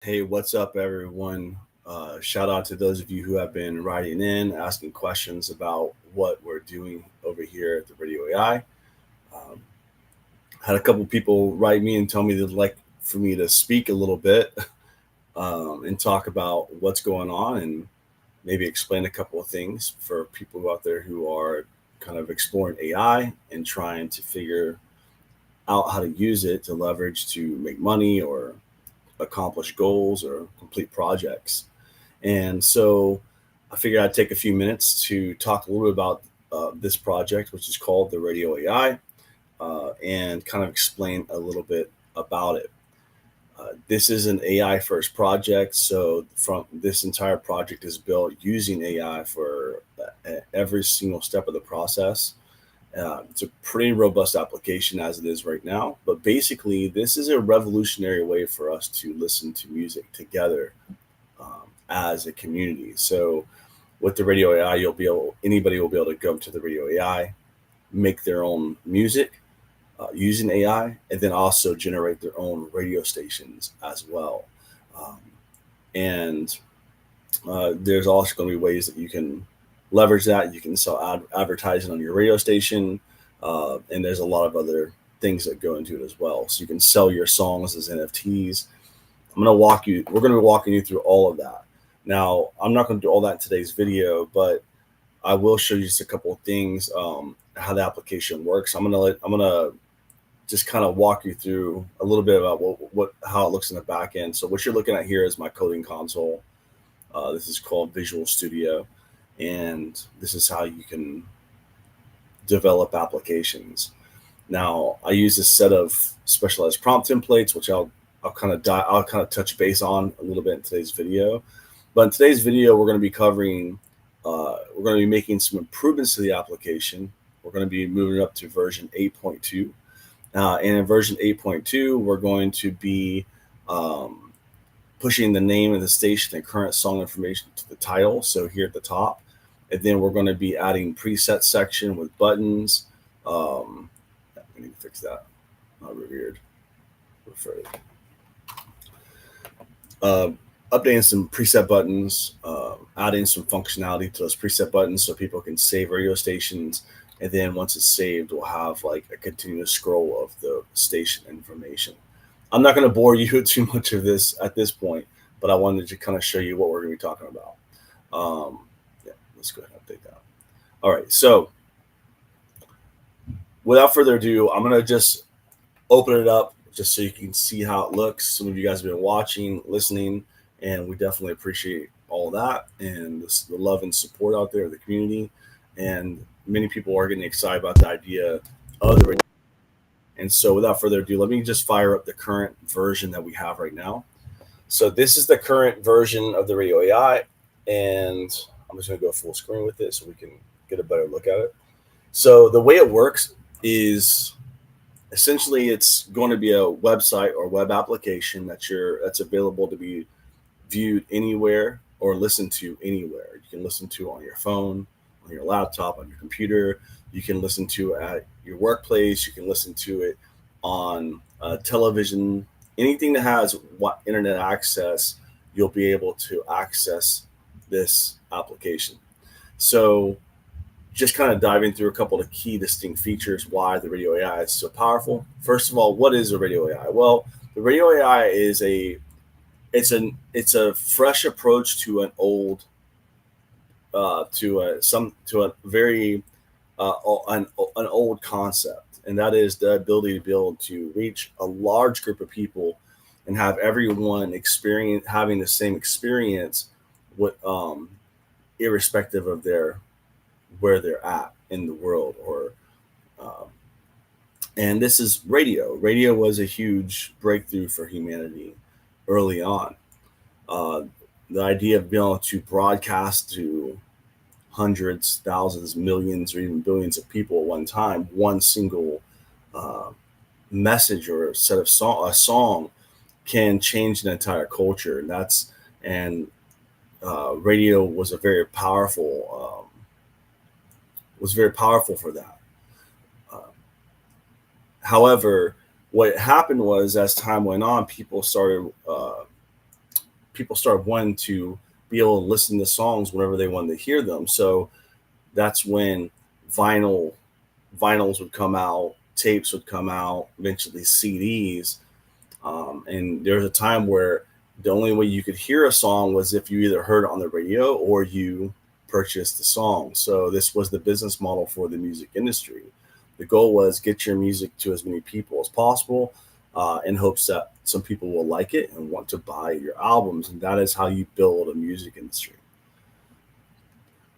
Hey, what's up, everyone? Shout out to those of you who have been writing in, asking questions about what we're doing over here at the Radio.Ai. Had a couple people write me and tell me they'd like for me to speak a little bit and talk about what's going on and maybe explain a couple of things for people out there who are kind of exploring AI and trying to figure out how to use it to leverage to make money or accomplish goals or complete projects. And so I figured I'd take a few minutes to talk a little bit about this project, which is called the Radio.Ai, and kind of explain a little bit about it. This is an AI first project, so from this entire project is built using AI for every single step of the process. It's a pretty robust application as it is right now, but basically, this is a revolutionary way for us to listen to music together as a community. So, with the Radio AI, anybody will be able to go to the Radio AI, make their own music using AI, and then also generate their own radio stations as well. Um, and there's also going to be ways that you can leverage that. You can sell advertising on your radio station, and there's a lot of other things that go into it as well. So you can sell your songs as NFTs. We're going to be walking you through all of that. Now, I'm not going to do all that in today's video, but I will show you just a couple of things, how the application works. I'm going to just kind of walk you through a little bit about how it looks in the back end. So what you're looking at here is my coding console. This is called Visual Studio, and this is how you can develop applications. Now, I use a set of specialized prompt templates, which I'll kind of touch base on a little bit in today's video. But in today's video, we're going to be making some improvements to the application. We're going to be moving up to version 8.2. And in version 8.2, we're going to be pushing the name of the station and current song information to the title. So here at the top, and then we're going to be adding preset section with buttons. I need to fix that. Not weird. Uh, Updating some preset buttons, adding some functionality to those preset buttons so people can save radio stations. And then once it's saved, we'll have like a continuous scroll of the station information. I'm not going to bore you with too much of this at this point, but I wanted to kind of show you what we're going to be talking about. Yeah, let's go ahead and update that. All right, so without further ado, I'm going to just open it up just so you can see how it looks. Some of you guys have been watching, listening, and we definitely appreciate all that and the love and support out there of the community. And many people are getting excited about the idea of the radio. And so without further ado, let me just fire up the current version that we have right now. So this is the current version of the Radio AI, and I'm just going to go full screen with it so we can get a better look at it. So the way it works is essentially it's going to be a website or web application that's available to be viewed anywhere or listened to anywhere. You can listen to on your phone, on your laptop, on your computer. You can listen to it at your workplace. You can listen to it on television. Anything that has internet access, you'll be able to access this application. So just kind of diving through a couple of key distinct features why the Radio AI is so powerful. First of all, what is a Radio AI? Well, the Radio AI is it's a fresh approach to an old to a very an old concept, and that is the ability to be able to reach a large group of people and have everyone having the same experience with irrespective of where they're at in the world or um, and this is radio was a huge breakthrough for humanity early on. uh, the idea of being able to broadcast to hundreds, thousands, millions, or even billions of people at one time, one single uh, message or a song can change an entire culture. And radio was very powerful for that. Uh, However, what happened was as time went on, people started people started wanting to be able to listen to songs whenever they wanted to hear them. So that's when vinyl vinyls would come out, tapes would come out, eventually CDs. And there was a time where the only way you could hear a song was if you either heard it on the radio or you purchased the song. So this was the business model for the music industry. The goal was get your music to as many people as possible, in hopes that some people will like it and want to buy your albums. And that is how you build a music industry.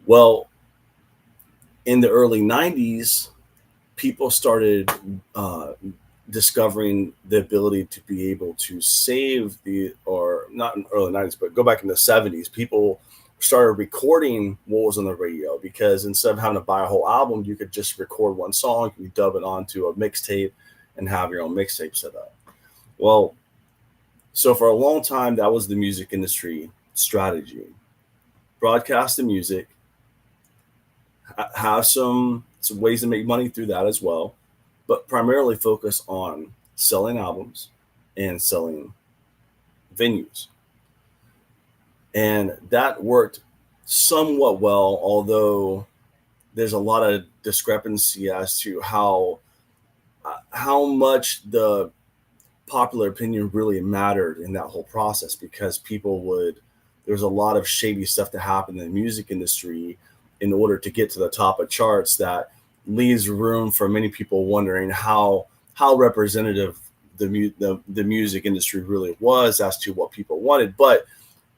Well, in the early 90s, people started discovering the ability to be able to save or not in the early 90s, but go back in the 70s, people started recording what was on the radio, because instead of having to buy a whole album, you could just record one song, you dub it onto a mixtape and have your own mixtape set up. Well, so for a long time, that was the music industry strategy. Broadcast the music, have some ways to make money through that as well, but primarily focus on selling albums and selling venues. And that worked somewhat well, although there's a lot of discrepancy as to how much the popular opinion really mattered in that whole process, because there's a lot of shady stuff that happened in the music industry in order to get to the top of charts, that leaves room for many people wondering how representative the music industry really was as to what people wanted. But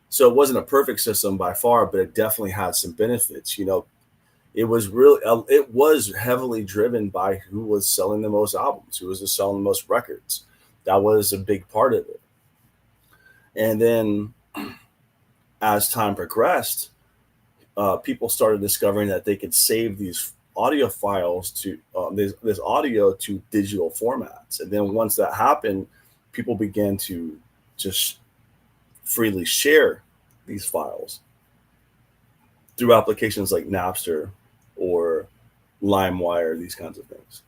so it wasn't a perfect system by far, but it definitely had some benefits. It was heavily driven by who was selling the most albums, who was selling the most records. That was a big part of it. And then as time progressed, people started discovering that they could save these audio files to this audio to digital formats. And then once that happened, people began to just freely share these files through applications like Napster or LimeWire, these kinds of things.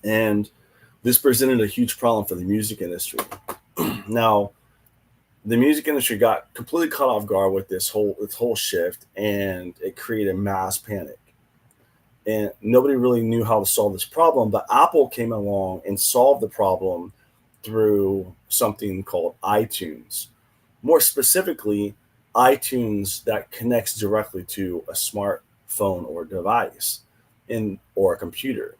And this presented a huge problem for the music industry. Now, the music industry got completely caught off guard with this whole shift, and it created mass panic. And nobody really knew how to solve this problem, but Apple came along and solved the problem through something called iTunes. More specifically, iTunes that connects directly to a smartphone or device or a computer.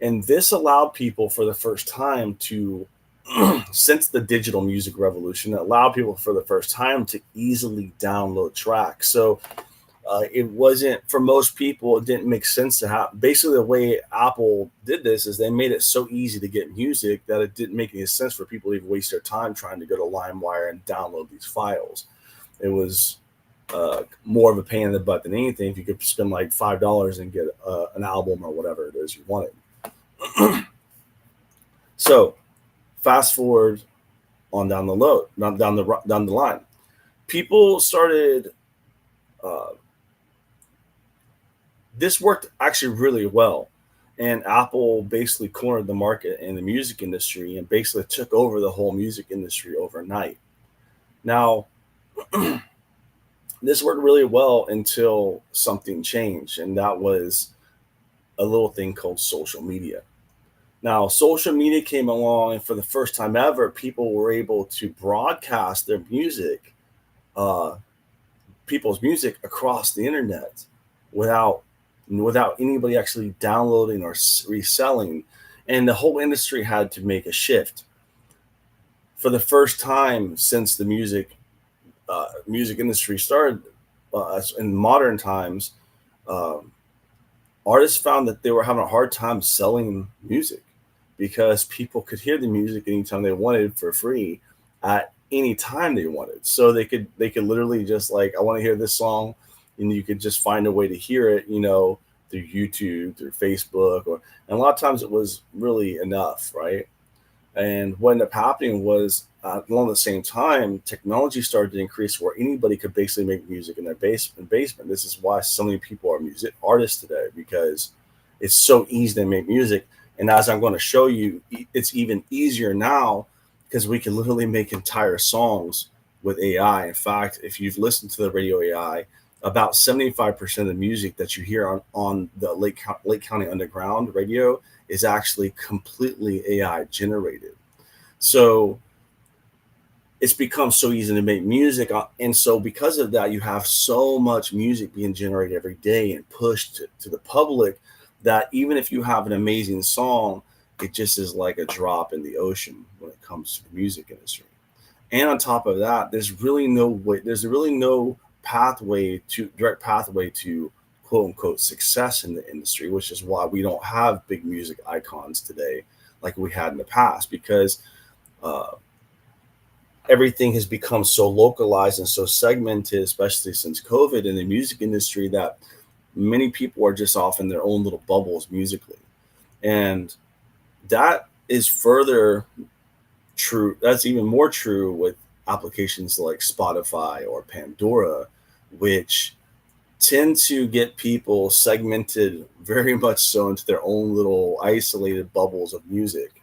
And this allowed people for the first time to, since the digital music revolution, it allowed people for the first time to easily download tracks. So it wasn't, for most people, it didn't make sense to have. Basically, the way Apple did this is they made it so easy to get music that it didn't make any sense for people to even waste their time trying to go to LimeWire and download these files. It was more of a pain in the butt than anything if you could spend like $5 and get an album or whatever it is you wanted. So fast forward on down the line, people started. This worked actually really well, and Apple basically cornered the market in the music industry and basically took over the whole music industry overnight. Now, this worked really well until something changed, and that was a little thing called social media. Now, social media came along, and for the first time ever, people were able to broadcast their music, people's music, across the internet without anybody actually downloading or reselling. And the whole industry had to make a shift. For the first time since the music industry started in modern times, artists found that they were having a hard time selling music, because people could hear the music anytime they wanted for free at any time they wanted. So they could literally just like, I want to hear this song, and you could just find a way to hear it, through YouTube, through Facebook, and a lot of times it was really enough, right? And what ended up happening was, along the same time, technology started to increase where anybody could basically make music in their basement. This is why so many people are music artists today, because it's so easy to make music. And as I'm going to show you, it's even easier now, because we can literally make entire songs with AI. In fact, if you've listened to the Radio AI, about 75% of the music that you hear on the Lake County Underground radio is actually completely AI generated. So it's become so easy to make music. And so because of that, you have so much music being generated every day and pushed to the public that even if you have an amazing song, it just is like a drop in the ocean when it comes to the music industry. And on top of that, there's really no direct pathway to quote unquote success in the industry, which is why we don't have big music icons today like we had in the past, because uh, everything has become so localized and so segmented, especially since COVID in the music industry, that many people are just off in their own little bubbles musically. And that is further true. That's even more true with applications like Spotify or Pandora, which tend to get people segmented very much so into their own little isolated bubbles of music,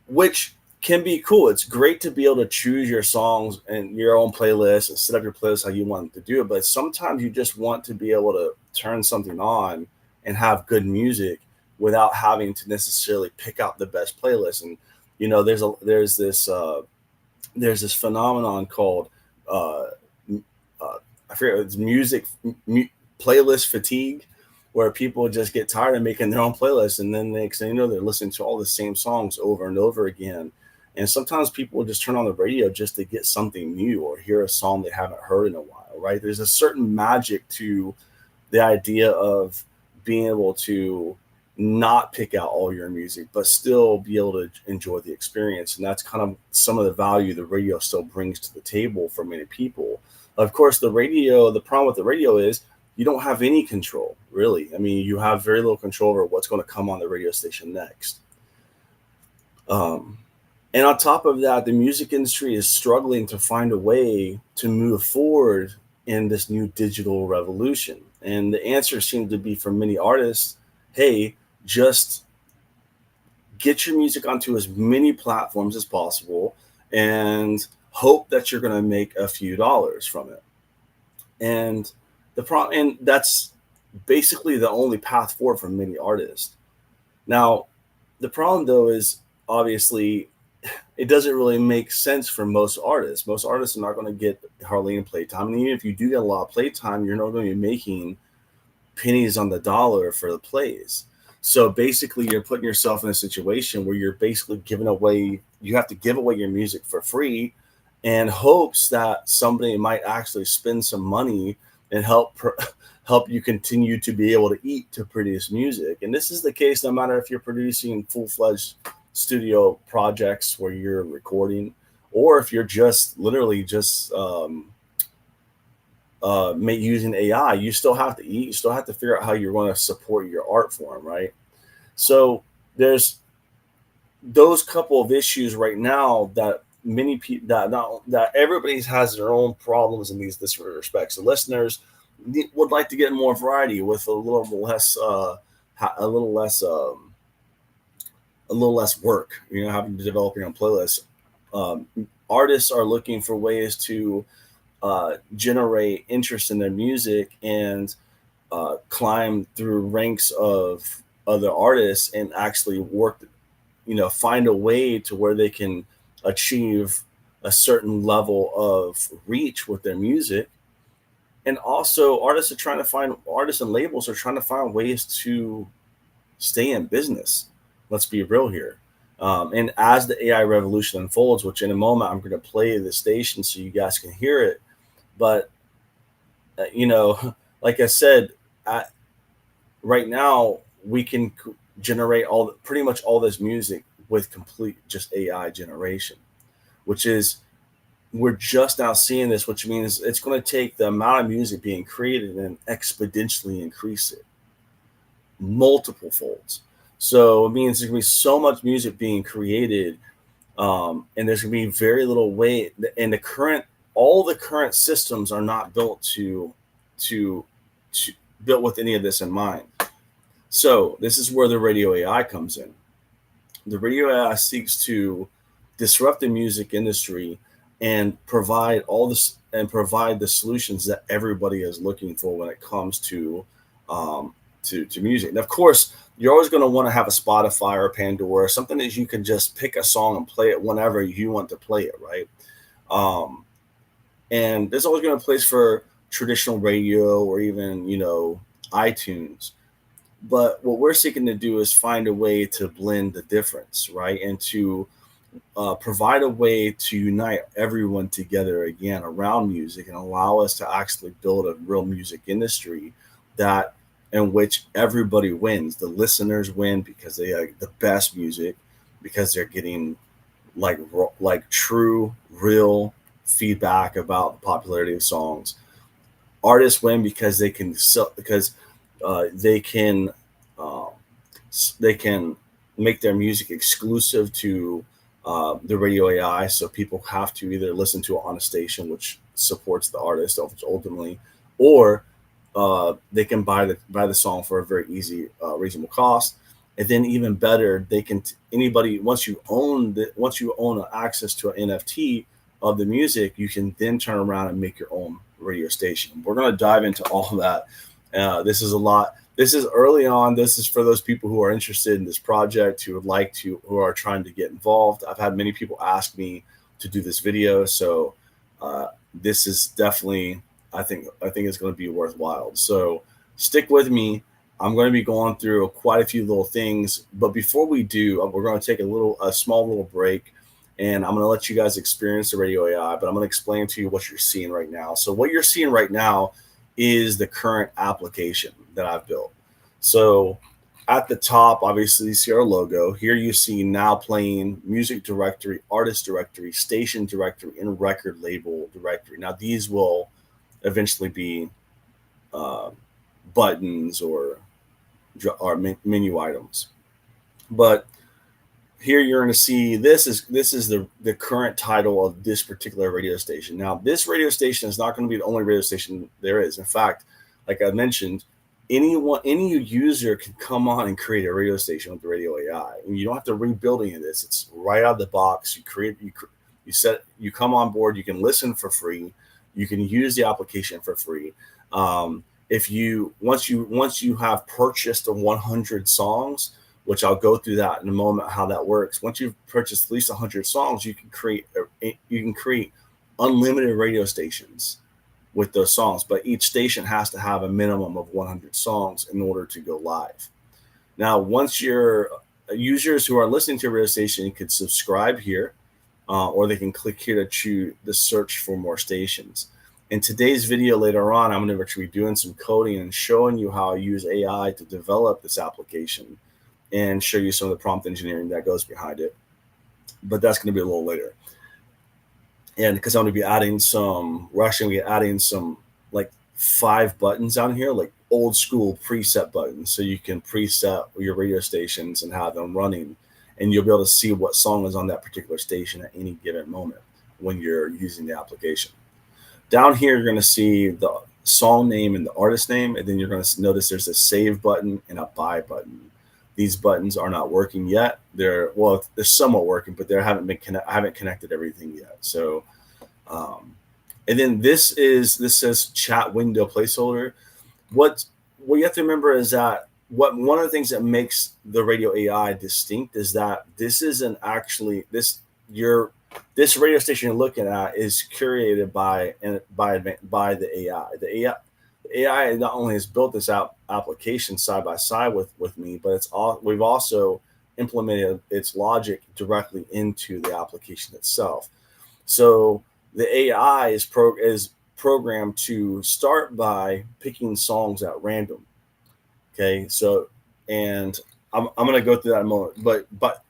which can be cool. It's great to be able to choose your songs and your own playlist and set up your playlist how you want to do it. But sometimes you just want to be able to turn something on and have good music without having to necessarily pick out the best playlist. And there's this phenomenon called uh, I forget, it's playlist fatigue, where people just get tired of making their own playlists, and then next thing you know, they're listening to all the same songs over and over again. And sometimes people will just turn on the radio just to get something new or hear a song they haven't heard in a while, right? There's a certain magic to the idea of being able to not pick out all your music, but still be able to enjoy the experience. And that's kind of some of the value the radio still brings to the table for many people. Of course, the problem with the radio is you don't have any control, really. I mean, you have very little control over what's going to come on the radio station next. Um, and on top of that, the music industry is struggling to find a way to move forward in this new digital revolution. And the answer seems to be for many artists, hey, just get your music onto as many platforms as possible and hope that you're going to make a few dollars from it. And and that's basically the only path forward for many artists. Now, the problem though is obviously it doesn't really make sense for most artists. Most artists are not going to get hardly any playtime. And even if you do get a lot of playtime, you're not going to be making pennies on the dollar for the plays. So basically, you're putting yourself in a situation where you're basically you have to give away your music for free and hopes that somebody might actually spend some money and help you continue to be able to eat to produce music. And this is the case no matter if you're producing full-fledged studio projects where you're recording, or if you're just literally just using AI. You still have to eat. You still have to figure out how you're going to support your art form, right? So there's those couple of issues right now that many people that everybody has their own problems in these different respects. The listeners would like to get more variety with a little less a little less a little less work, having to develop your own playlists. Artists are looking for ways to generate interest in their music and climb through ranks of other artists and actually find a way to where they can achieve a certain level of reach with their music. And also artists and labels are trying to find ways to stay in business. Let's be real here. And as the AI revolution unfolds, which in a moment I'm going to play the station so you guys can hear it, but like I said, right now we can generate pretty much all this music with complete just AI generation, which is we're just now seeing this, which means it's going to take the amount of music being created and exponentially increase it multiple folds. So it means there's going to be so much music being created, and there's going to be very little way. And all the current systems are not built to built with any of this in mind. So this is where the Radio AI comes in. The Radio AI seeks to disrupt the music industry and provide all this and provide the solutions that everybody is looking for when it comes to music. And of course, you're always going to want to have a Spotify or a Pandora, something that you can just pick a song and play it whenever you want to play it, right? Um, and there's always going to be a place for traditional radio or even iTunes. But what we're seeking to do is find a way to blend the difference, right? And to provide a way to unite everyone together again around music and allow us to actually build a real music industry that in which everybody wins. The listeners win because they are the best music, because they're getting like true, real feedback about the popularity of songs. Artists win because they can sell, because they can uh, they can make their music exclusive to the Radio AI, so people have to either listen to it on a station which supports the artist ultimately, or they can buy the song for a very easy, reasonable cost. And then even better, they can anybody once you own access to an NFT of the music, you can then turn around and make your own radio station. We're going to dive into all of that. This is a lot. This is early on. This is for those people who are interested in this project, who are trying to get involved. I've had many people ask me to do this video, so this is definitely, I think it's going to be worthwhile. So stick with me. I'm going to be going through quite a few little things, but before we do, we're going to take a small little break, and I'm going to let you guys experience the Radio AI, but I'm going to explain to you what you're seeing right now. So what you're seeing right now is the current application that I've built. So at the top, obviously, you see our logo. Here you see now playing music directory, artist directory, station directory, and record label directory. Now these will eventually be uh, buttons or menu items. But here you're going to see this is the current title of this particular radio station. Now, this radio station is not going to be the only radio station there is. In fact, like I mentioned, any user can come on and create a radio station with the Radio AI, and you don't have to rebuild any of this. It's right out of the box. You come on board. You can listen for free. You can use the application for free. If you once you have purchased the 100 songs, which I'll go through that in a moment, how that works. Once you've purchased at least 100 songs, you can create unlimited radio stations with those songs, but each station has to have a minimum of 100 songs in order to go live. Now, once your users who are listening to a radio station could subscribe here, or they can click here to choose the search for more stations. In today's video later on, I'm going to actually be doing some coding and showing you how I use AI to develop this application and show you some of the prompt engineering that goes behind it. But that's going to be a little later. And because I'm going to be adding we're actually going to be adding some like 5 buttons down here, like old school preset buttons. So you can preset your radio stations and have them running, and you'll be able to see what song is on that particular station at any given moment when you're using the application. Down here, you're going to see the song name and the artist name, and then you're going to notice there's a save button and a buy button. These buttons are not working yet. They're somewhat working, but I haven't connected everything yet. So, and then this says chat window placeholder. What you have to remember is that one of the things that makes the Radio AI distinct is that this isn't actually this radio station you're looking at is curated by the AI. The AI not only has built this application side by side with me, but we've also implemented its logic directly into the application itself. So the AI is programmed to start by picking songs at random. Okay, so and I'm going to go through that in a moment, but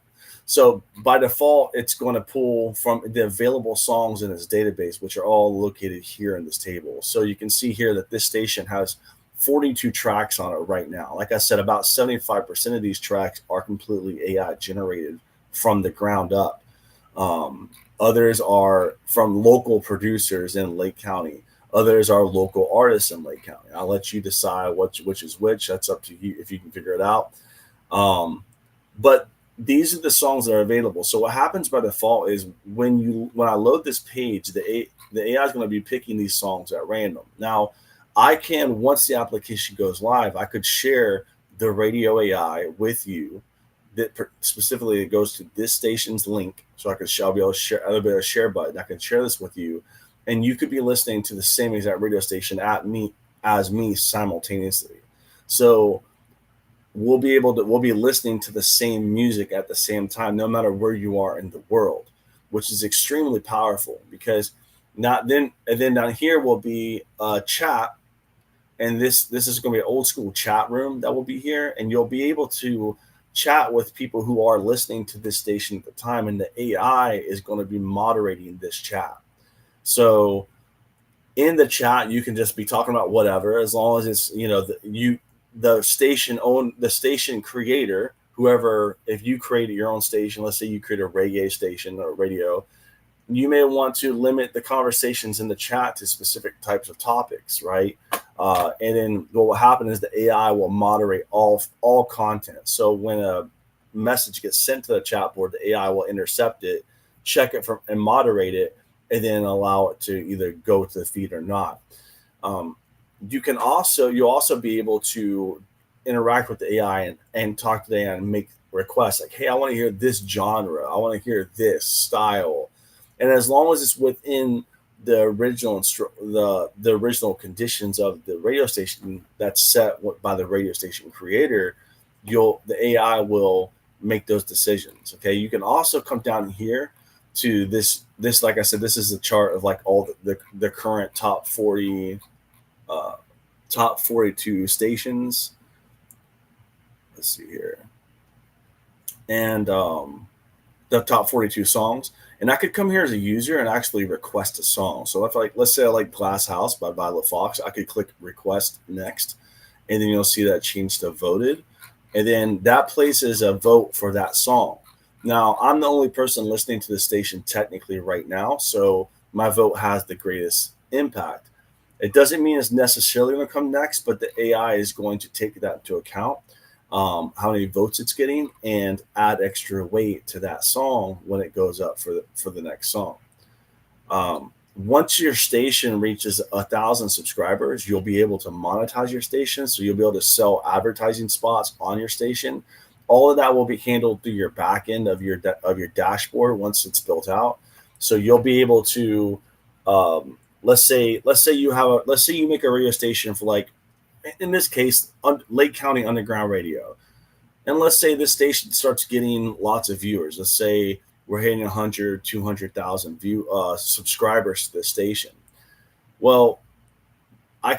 so by default, it's going to pull from the available songs in its database, which are all located here in this table. So you can see here that this station has 42 tracks on it right now. Like I said, about 75% of these tracks are completely AI generated from the ground up. Others are from local producers in Lake County. Others are local artists in Lake County. I'll let you decide which is which. That's up to you if you can figure it out. But these are the songs that are available. So what happens by default is when I load this page, the AI is going to be picking these songs at random. Now, I can, once the application goes live, I could share the Radio AI with you. That specifically it goes to this station's link, so I'll be able to share. I'll be able to share button. I can share this with you, and you could be listening to the same exact radio station as me simultaneously. So we'll be listening to the same music at the same time, no matter where you are in the world, which is extremely powerful because not then and then down here will be a chat, and this is going to be an old school chat room that will be here, and you'll be able to chat with people who are listening to this station at the time, and the AI is going to be moderating this chat. So in the chat you can just be talking about whatever, as long as it's the station creator, whoever, if you created your own station, let's say you create a reggae station or radio, you may want to limit the conversations in the chat to specific types of topics, right? And then what will happen is the AI will moderate all content. So when a message gets sent to the chat board, the AI will intercept it, check it and moderate it, and then allow it to either go to the feed or not. You'll also be able to interact with the AI and talk to the AI and make requests like, hey, I want to hear this genre, I want to hear this style. And as long as it's within the original the original conditions of the radio station that's set by the radio station creator, the AI will make those decisions. Okay, you can also come down here to this. Like I said, this is a chart of like all the current top 40, top 42 stations. Let's see here, and the top 42 songs. And I could come here as a user and actually request a song. So if let's say I like Glass House by Violet Fox, I could click request next, and then you'll see that change to voted. And then that places a vote for that song. Now, I'm the only person listening to the station technically right now, so my vote has the greatest impact. It doesn't mean it's necessarily going to come next, but the AI is going to take that into account. How many votes it's getting, and add extra weight to that song when it goes up for the next song. Once your station reaches 1,000 subscribers, you'll be able to monetize your station. So you'll be able to sell advertising spots on your station. All of that will be handled through your back end of your dashboard once it's built out. So you'll be able to, let's say you make a radio station for, like, in this case, Lake County Underground Radio. And let's say this station starts getting lots of viewers. Let's say we're hitting 100, 200,000 subscribers to this station. Well, I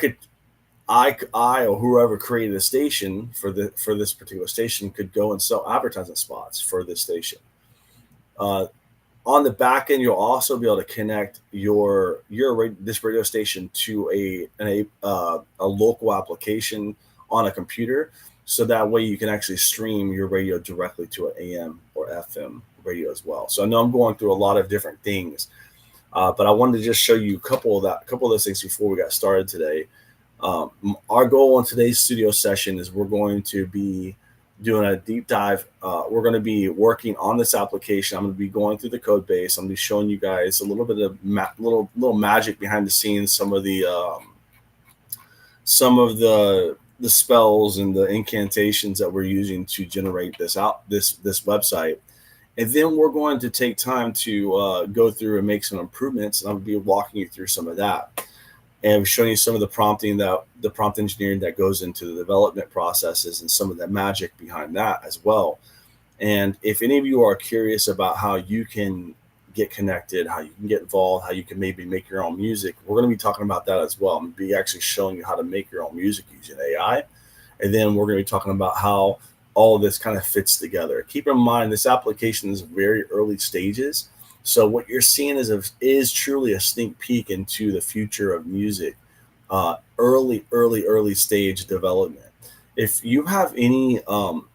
or whoever created a station for this particular station could go and sell advertising spots for this station. On the back end, you'll also be able to connect this radio station to a local application on a computer, so that way you can actually stream your radio directly to an AM or FM radio as well. So I know I'm going through a lot of different things, but I wanted to just show you a couple of those things before we got started today. Our goal in today's studio session is we're going to be doing a deep dive. We're going to be working on this application. I'm going to be going through the code base. I'm going to be showing you guys a little bit of little magic behind the scenes, some of the spells and the incantations that we're using to generate this website. And then we're going to take time to go through and make some improvements. And I'm going to be walking you through some of that, and showing you some of the prompt engineering that goes into the development processes and some of the magic behind that as well. And if any of you are curious about how you can get connected, how you can get involved, how you can maybe make your own music, we're going to be talking about that as well. I'm going to be actually showing you how to make your own music using AI. And then we're going to be talking about how all of this kind of fits together. Keep in mind, this application is very early stages. So what you're seeing is truly a sneak peek into the future of music, early stage development. If you have any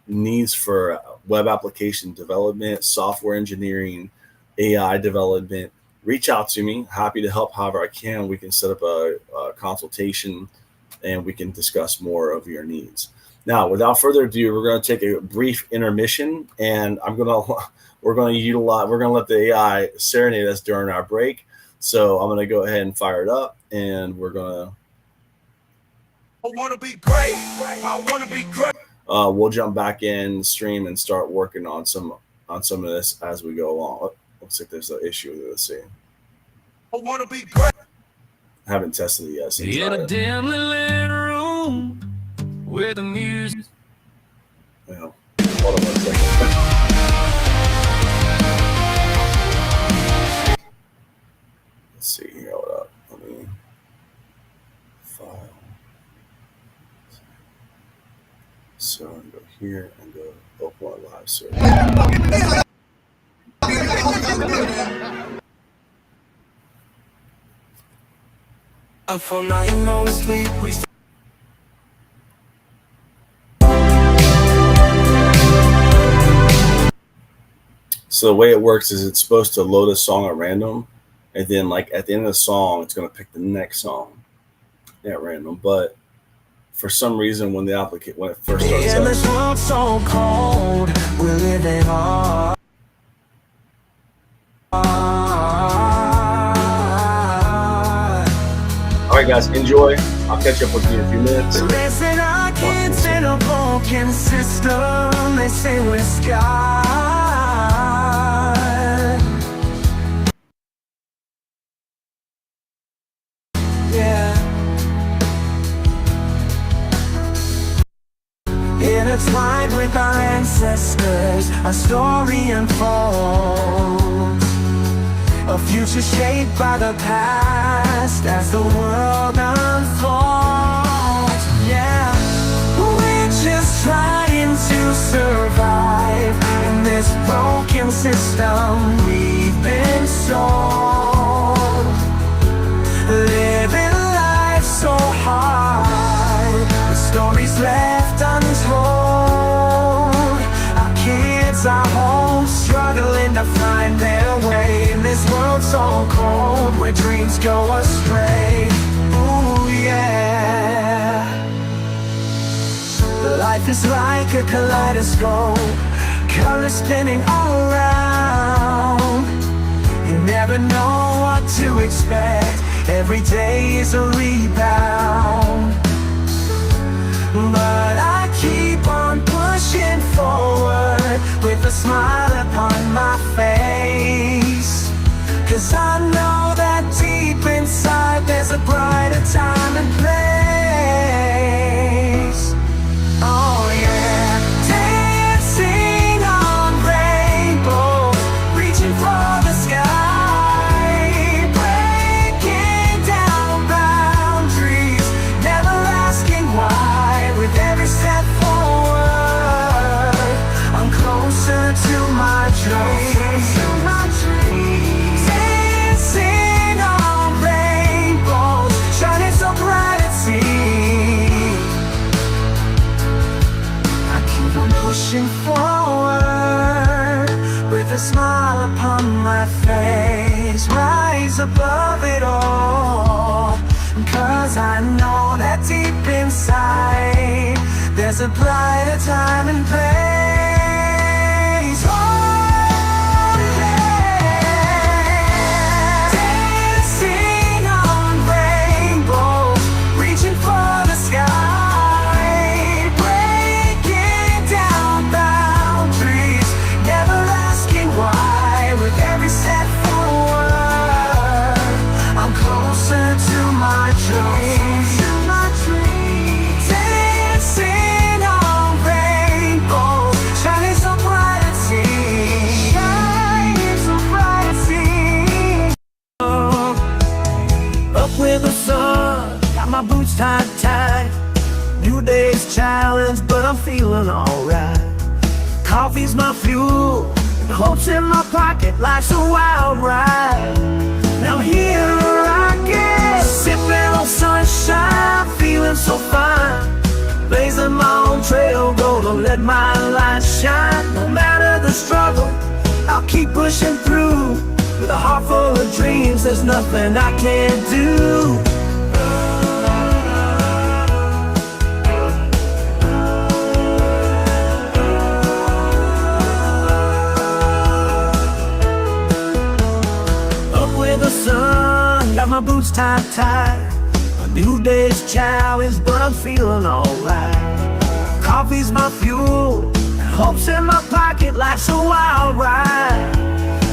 needs for web application development, software engineering, AI development, reach out to me. Happy to help however I can. We can set up a consultation, and we can discuss more of your needs. Now, without further ado, we're going to take a brief intermission, and we're going to let the AI serenade us during our break. So I'm going to go ahead and fire it up, and we're going to. I want to be great. I want to be great. We'll jump back in stream and start working on some of this as we go along. Looks like there's an issue with it. Let's see. I want to be great. I haven't tested it yet. In a dim little room with the music. Yeah. Hold on 1 second. Let's see here. Hold up. Let me file. So I'm gonna go here and go open my live server. For night no sleep. So the way it works is it's supposed to load a song at random, and then like at the end of the song, it's gonna pick the next song at random. But for some reason, when it first starts up, this world so cold, we're living on. All right, guys, enjoy. I'll catch up with you in a few minutes. Listen, I can't stand a broken system. They say we're scarred. Yeah. Intertwined with our ancestors, our story unfolds. A future shaped by the past as the world unfolds. Yeah, we're just trying to survive in this broken system we've been sold. Living life so hard, the stories left untold. Our kids are home, struggling to find their way in this world so cold, where dreams go astray. Ooh, yeah. Life is like a kaleidoscope, colors spinning all around. You never know what to expect, every day is a rebound. But I keep on pushing forward with a smile upon my face, 'cause I know that deep inside there's a brighter time and place. Oh yeah, dancing on rainbows, reaching for the sky, breaking down boundaries, never asking why. With every step forward, I'm closer to my dreams. Dancing on rainbows, shining so bright at sea. I keep on pushing forward with a smile upon my face, rise above it all. 'Cause I know that deep inside there's a brighter time and place. Oh, yeah. Dancing on rainbows, reaching for the sky, breaking down boundaries, never asking why. With every step forward, I'm closer to my dreams. Dancing on rainbows, shining so bright at sea. Shining so bright at sea. Up with the sun, got my boots tied tight. New day's challenge, but I'm feeling alright. Coffee's my fuel, hopes in my pocket, life's a wild ride. Now here I get, sipping on sunshine, feeling so fine. Blazing my own trail, gonna let my light shine. No matter the struggle, I'll keep pushing through. With a heart full of dreams, there's nothing I can't do. my boots tied tight. A new day's challenge, but I'm feeling alright. Coffee's my fuel, hope's in my pocket, life's a wild ride.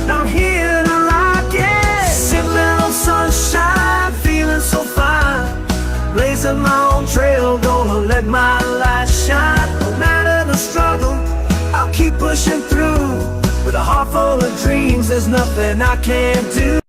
Now I'm here to rock it, sipping on sunshine, feeling so fine. Blazing my own trail, gonna let my light shine. No matter the struggle, I'll keep pushing through. With a heart full of dreams, there's nothing I can't do.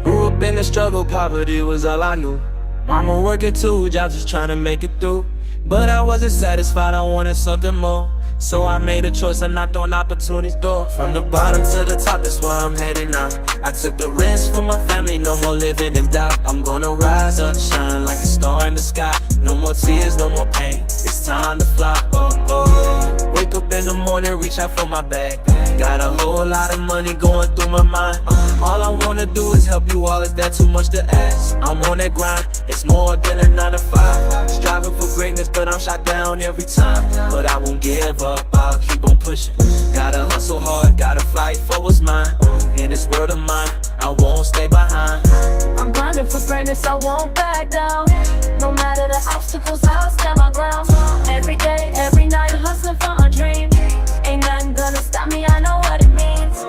Grew up in the struggle, poverty was all I knew. Mama working 2 jobs, just trying to make it through. But I wasn't satisfied, I wanted something more. So I made a choice and knocked on opportunity's door. From the bottom to the top, that's where I'm heading now. I took the risk for my family, no more living in doubt. I'm gonna rise up, shine like a star in the sky. No more tears, no more pain, it's time to fly. Oh, oh. Wake up in the morning, reach out for my bag. Got a whole lot of money going through my mind. All I wanna do is help you all, is that too much to ask? I'm on that grind, it's more than a 9 to 5. Striving for greatness, but I'm shot down every time. But I won't give up, I'll keep on pushing. Gotta hustle hard, gotta fight for what's mine. In this world of mine, I won't stay behind. I'm grinding for greatness, I won't back down. No matter the obstacles, I'll stand my ground. Every day, every night, hustling for a dream. Ain't nothing gonna stop me, I know what it means.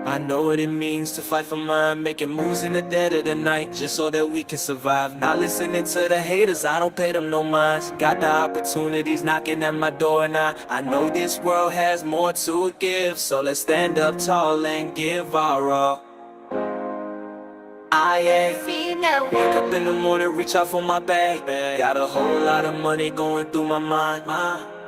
I know what it means to fight for mine, making moves in the dead of the night, just so that we can survive. Not listening to the haters, I don't pay them no minds. Got the opportunities knocking at my door now. I know this world has more to give, so let's stand up tall and give our all. Wake up in the morning, reach out for my bag. Got a whole lot of money going through my mind.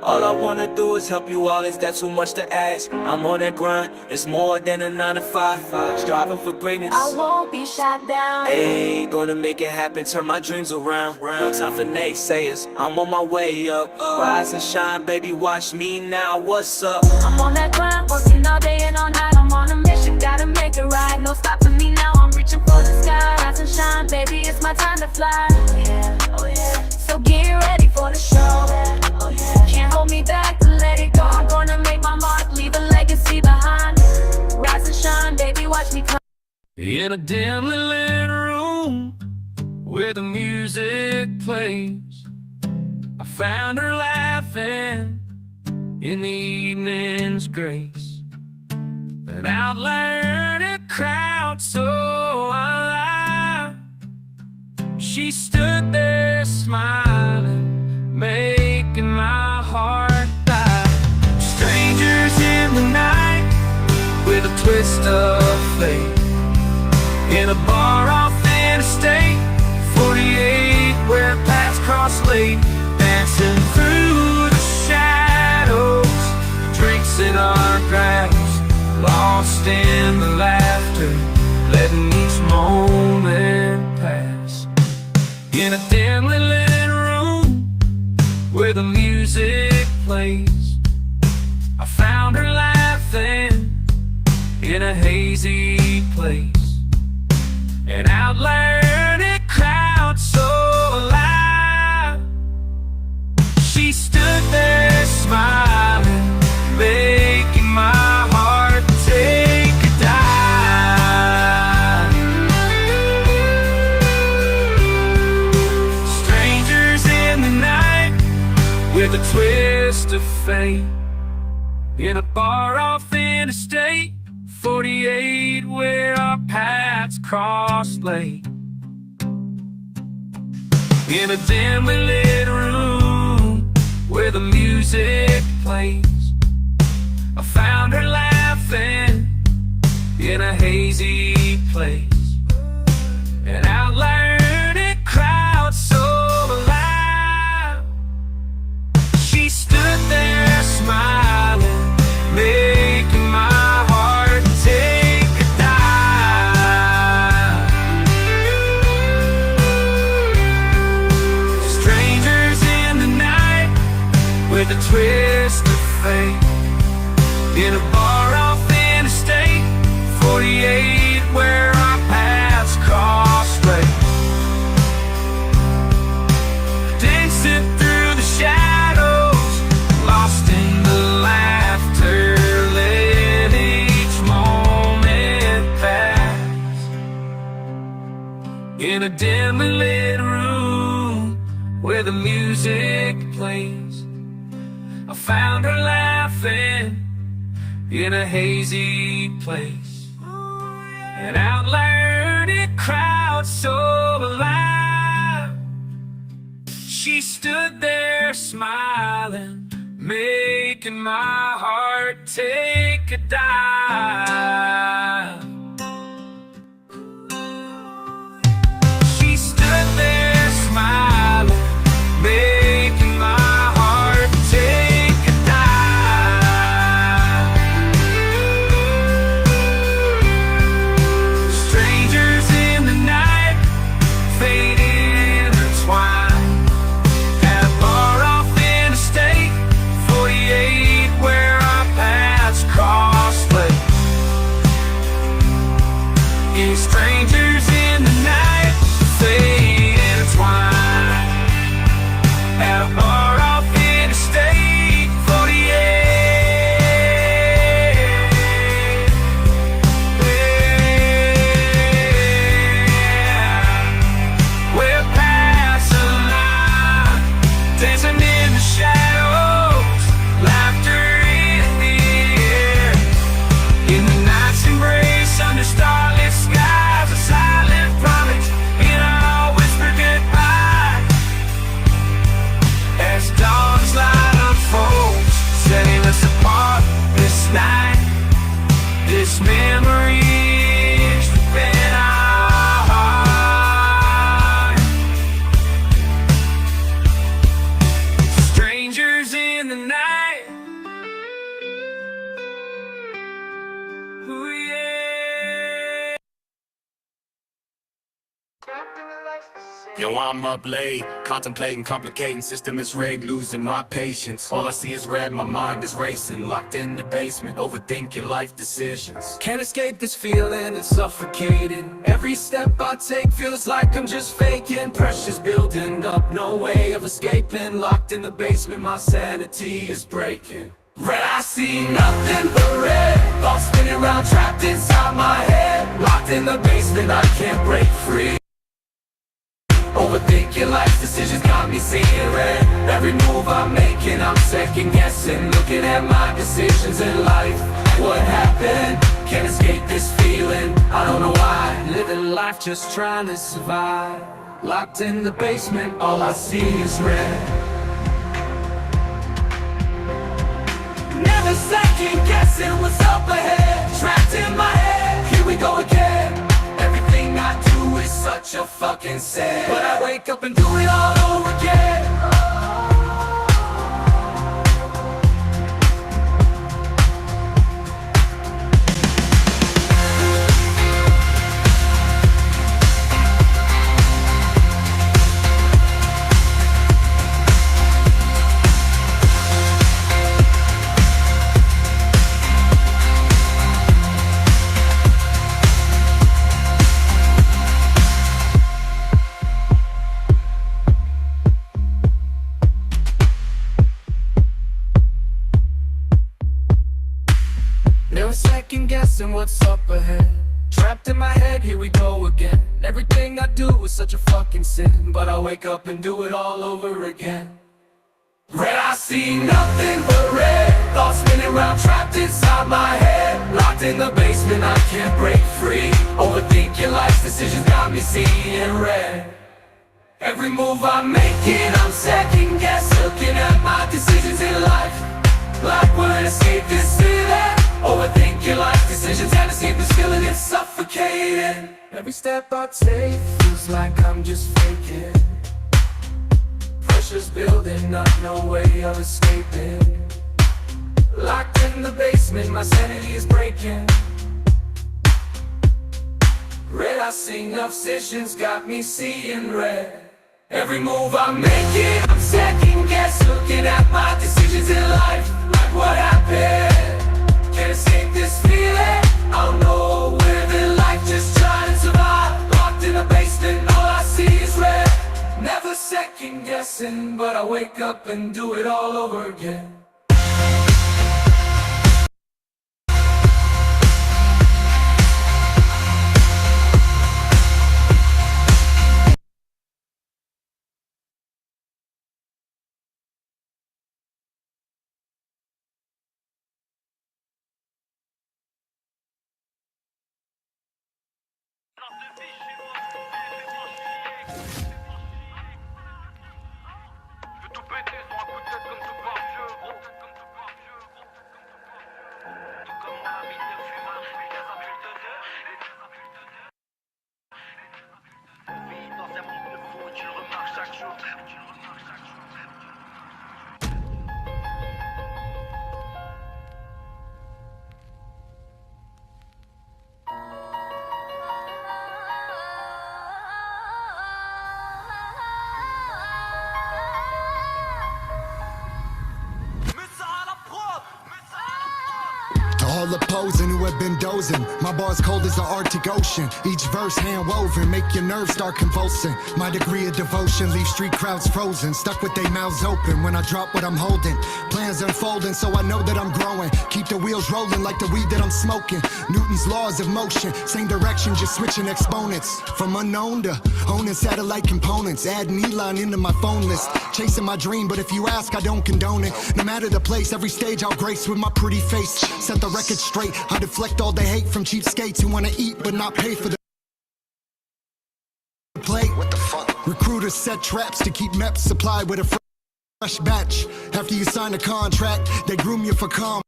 All I wanna do is help you all, is that too much to ask? I'm on that grind, it's more than a 9 to 5. Striving for greatness, I won't be shot down. hey, gonna make it happen, turn my dreams around. Time for naysayers, I'm on my way up. Rise and shine, baby, watch me now, what's up? I'm on that grind, working all day and all night. I'm on a mission, gotta make it right. No stopping me now, I'm reaching for the sky. Rise and shine, baby, it's my time to fly. Yeah, oh yeah. So get ready for the show. Oh yeah. Can't hold me back, let it go. I'm gonna make my mark, leave a legacy behind. Rise and shine, baby, watch me come. In a dimly lit room where the music plays, I found her laughing in the evening's grace. An outlier in a crowd so alive, she stood there smiling, making my heart die. Strangers in the night with a twist of fate, in a bar off Interstate 48 where paths cross late, dancing through the shadows, drinks in our grasp, lost in the laughter, letting each moment pass. In a dimly lit room where the music plays, I found her laughing in a hazy place. An outlier in a crowd so alive, she stood there smiling, making my heart take a dive. Strangers in the night with a twist of fate, in a bar off Interstate 48 where our paths crossed late. In a dimly lit room where the music plays, I found her laughing in a hazy place. An outlier in a crowd so alive, she stood there smiling, making my heart take a dive. Strangers in the night with a twist of fate, in a bar off Interstate 48 where our paths cross late. Dancing through the shadows, lost in the laughter, let each moment pass. in a dimly lit room where the music plays. I found her laughing in a hazy place. An outlier crowd so alive. She stood there smiling, making my heart take a dive. She stood there smiling, making my heart take a dive. Strangers in the night, fading intertwined, at a bar off Interstate 48 where our paths crossed late. Yeah, strangers in the night, fade intertwined, at a bar off Interstate 48. Yeah. We're past the line, dancing in the shadows, laughter in the air. In the night's embrace, under starlit skies, a silent promise in our whispered goodbye. As dawn's light unfolds, setting us apart this night, this memory is within our heart. Strangers in the night. Ooh, yeah. Yo, I'm up late, contemplating, complicating, system is rigged, losing my patience. All I see is red, my mind is racing, locked in the basement, overthinking life decisions. Can't escape this feeling, it's suffocating. Every step I take feels like I'm just faking. Pressure's building up, no way of escaping. Locked in the basement, my sanity is breaking. Red, I see nothing but red. Thoughts spinning around, trapped inside my head. Locked in the basement, I can't break free. Overthinking life's decisions got me seeing red. Every move I'm making, I'm second guessing. Looking at my decisions in life. What happened? Can't escape this feeling, I don't know why. Living life just trying to survive. Locked in the basement, all I see is red. Never second guessing what's up ahead. Trapped in my head, here we go again. Everything I do is such a fucking sin, but I wake up and do it all over again. Never second guessing what's up ahead. Trapped in my head, here we go again. Everything I do is such a fucking sin, but I wake up and do it all over again. Red, I see nothing but red. Thoughts spinning around, trapped inside my head. Locked in the basement, I can't break free. Overthinking life's decisions got me seeing red. Every move I'm making, I'm second guessing. Looking at my decisions in life, like would escape this feeling. Overthinking life decisions and escape this feeling, it's suffocating. Every step I take feels like I'm just faking. Pressure's building up, no way of escaping. Locked in the basement, my sanity is breaking. Red, I see obsessions got me seeing red. Every move I'm making, I'm second guessing. Looking at my decisions in life, like what happened. Can't escape this feeling, I don't know. Living life just trying to survive. Locked in the basement, all I see is red. Never second guessing, but I wake up and do it all over again. hella posing who have been dozing. My bar's cold as the Arctic Ocean. Each verse hand woven, make your nerves start convulsing. My degree of devotion leaves street crowds frozen, stuck with their mouths open when I drop what I'm holding. Plans unfolding, so I know that I'm growing. Keep the wheels rolling like the weed that I'm smoking. Newton's laws of motion, same direction, just switching exponents. From unknown to owning satellite components, adding Elon into my phone list. Chasing my dream, but if you ask, I don't condone it. No matter the place, every stage I'll grace with my pretty face. Set the record straight, I deflect all the hate from cheapskates who wanna eat but not pay for the plate. What the fuck? Recruiters set traps to keep MEPs supplied with a fresh batch. After you sign a contract, they groom you for calm.